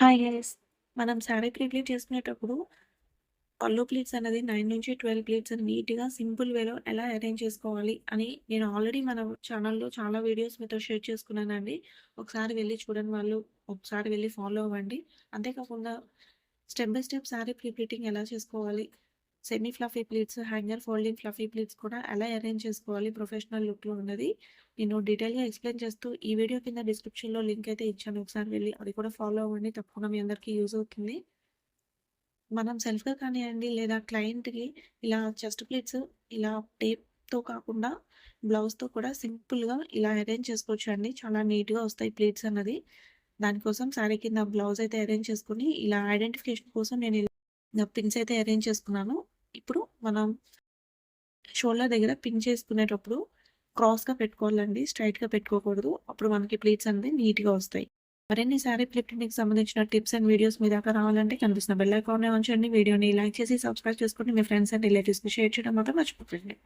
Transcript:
Hi guys. మనం sari prepare చేసుకునేటప్పుడు పళ్ళు ప్లీట్స్ అనేది 9-12 ప్లీట్స్ నీట్‌గా సింపుల్ వేలో ఎలా అరేంజ్ చేసుకోవాలి అని నేను ఆల్రెడీ మన ఛానల్‌లో చాలా వీడియోస్ మీతో షేర్ చేసుకున్నానండి. ఒకసారి వెళ్లి చూడని వాళ్ళు ఒకసారి వెళ్లి ఫాలో అవ్వండి. అంతేకాకుండా స్టెప్ బై స్టెప్ శారీ ప్రిప్లీటింగ్ ఎలా చేసుకోవాలి, semi fluffy pleats, hanger folding fluffy pleats కూడా ఎలా అరేంజ్ చేసుకోవాలి ప్రొఫెషనల్ లుక్‌లో ఉన్నది నేను డీటెయిల్‌గా ఎక్స్‌ప్లెయిన్ చేస్తూ ఈ వీడియో కింద డిస్క్రిప్షన్‌లో లింక్ అయితే ఇచ్చాను. ఒకసారి వెళ్లి అది కూడా ఫాలో అవ్వండి. తప్పకుండా మీ అందరికీ యూజ్ అవుతుంది. మనం సెల్ఫ్‌గా కానియండి లేదా క్లయింట్‌కి ఇలా చెస్ట్ ప్లీట్స్ ఇలా టేప్‌తో కాకుండా బ్లౌజ్‌తో కూడా సింపుల్‌గా ఇలా అరేంజ్ చేసుకోవచ్చండి. చాలా నీట్‌గా వస్తాయి ప్లీట్స్ అన్నది. దానికోసం శారీ కింద బ్లౌజ్ అయితే అరేంజ్ చేసుకొని ఇలా ఐడెంటిఫికేషన్ కోసం నేను ఇలా పిన్స్ అయితే అరేంజ్ చేసుకున్నాను. ఇప్పుడు మనం షోల్డర్ దగ్గర పిన్ చేసుకునేటప్పుడు క్రాస్‌గా పెట్టుకోవాలండి. స్ట్రెయిట్‌గా పెట్టుకోకూడదు. అప్పుడు మనకి ప్లీట్స్ అనేది నీట్‌గా వస్తాయి. మరిన్ని శారీ ప్రిప్రింటింగ్‌కి సంబంధించిన టిప్స్ అండ్ వీడియోస్ మీ దాకా రావాలంటే కనిపిస్తున్న బెల్ ఐకాన్‌ని ఆన్ చేయండి. వీడియోని లైక్ చేసి సబ్స్క్రైబ్ చేసుకోండి. మీ ఫ్రెండ్స్ అండ్ రిలేటివ్స్‌కి షేర్ చేయడం మాత్రం మర్చిపోకండి.